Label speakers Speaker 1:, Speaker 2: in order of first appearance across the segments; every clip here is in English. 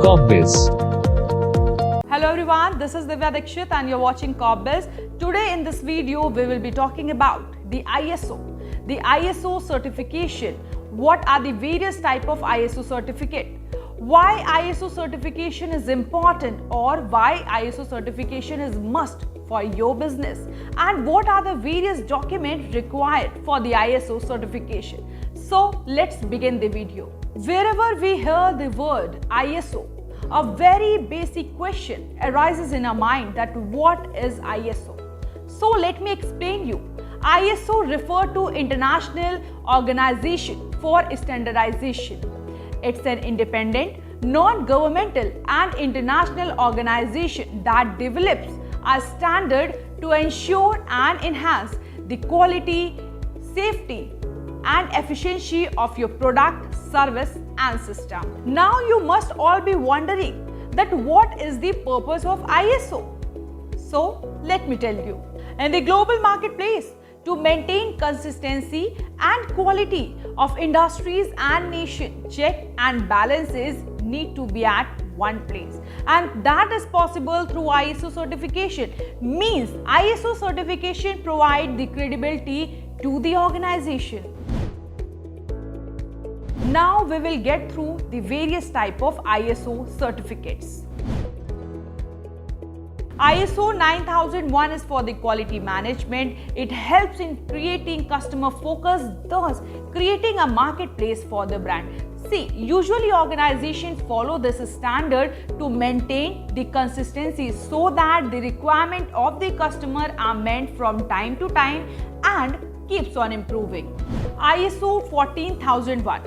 Speaker 1: CorpBiz.
Speaker 2: Hello everyone, this is Divya Dikshit and you're watching CorpBiz. Today in this video, we will be talking about the ISO. The ISO certification. What are the various type of ISO certificate? Why ISO certification is important or why ISO certification is must for your business, and what are the various documents required for the ISO certification. So let's begin the video. Wherever we hear the word ISO, a very basic question arises in our mind that what is ISO? So let me explain you. ISO refer to International Organization for Standardization. It's an independent, non-governmental and international organization that develops a standard to ensure and enhance the quality, safety and efficiency of your product, service and system. Now you must all be wondering that what is the purpose of ISO? So let me tell you. In the global marketplace, to maintain consistency and quality of industries and nation, check and balances need to be at one place, and that is possible through ISO certification. Means ISO certification provide the credibility to the organization. Now we will get through the various type of ISO certificates. ISO 9001 is for the quality management. It helps in creating customer focus, thus creating a marketplace for the brand. See, usually organizations follow this standard to maintain the consistency so that the requirement of the customer are met from time to time and keeps on improving. ISO 14001.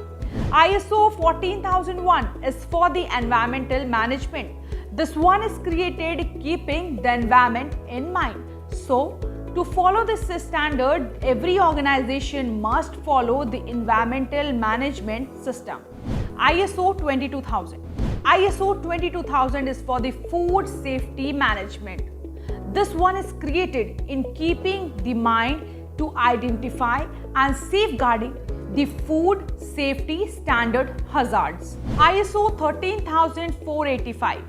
Speaker 2: ISO 14001 is for the environmental management. This one is created keeping the environment in mind. So, to follow this standard, every organization must follow the environmental management system. ISO 22000. ISO 22000 is for the food safety management. This one is created in keeping the mind to identify and safeguarding the food safety standard hazards. ISO 13485.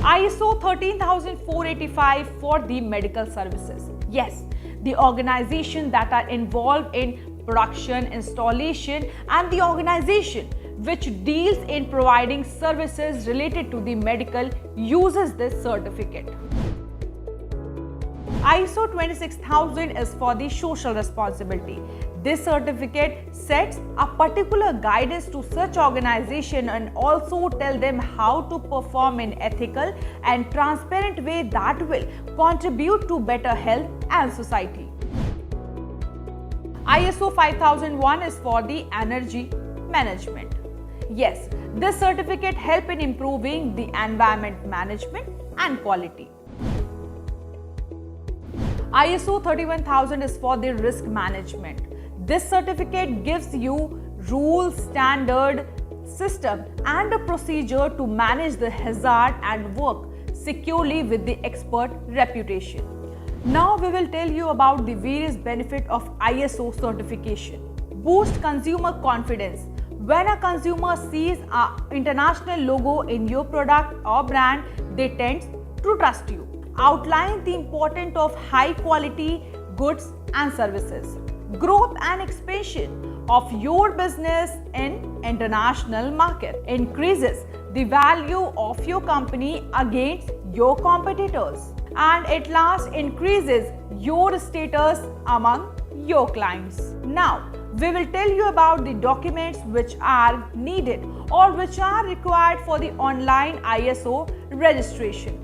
Speaker 2: ISO 13485 for the medical services. Yes, the organization that are involved in production, installation and the organization which deals in providing services related to the medical uses this certificate. ISO 26000 is for the social responsibility. This certificate sets a particular guidance to such organization and also tell them how to perform in ethical and transparent way that will contribute to better health and society. ISO 5001 is for the energy management. Yes, this certificate helps in improving the environment management and quality. ISO 31000 is for the risk management. This certificate gives you rules, standard, system and a procedure to manage the hazard and work securely with the expert reputation. Now we will tell you about the various benefits of ISO certification. Boost consumer confidence. When a consumer sees an international logo in your product or brand, they tend to trust you. Outline the importance of high quality goods and services. Growth and expansion of your business in international market increases the value of your company against your competitors, and at last increases your status among your clients. Now we will tell you about the documents which are needed or which are required for the online ISO registration.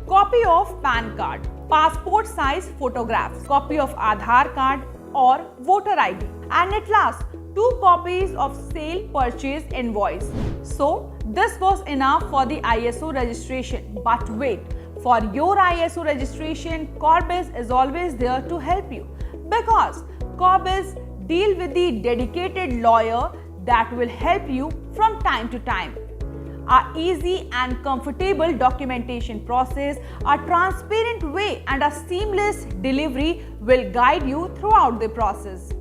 Speaker 2: Copy of PAN card, passport size photographs, copy of Aadhaar card or voter ID, and at last 2 copies of sale purchase invoice. So this was enough for the ISO registration, but wait, for your ISO registration, CorpBiz is always there to help you, because CorpBiz deal with the dedicated lawyer that will help you from time to time. A easy and comfortable documentation process, a transparent way and a seamless delivery will guide you throughout the process.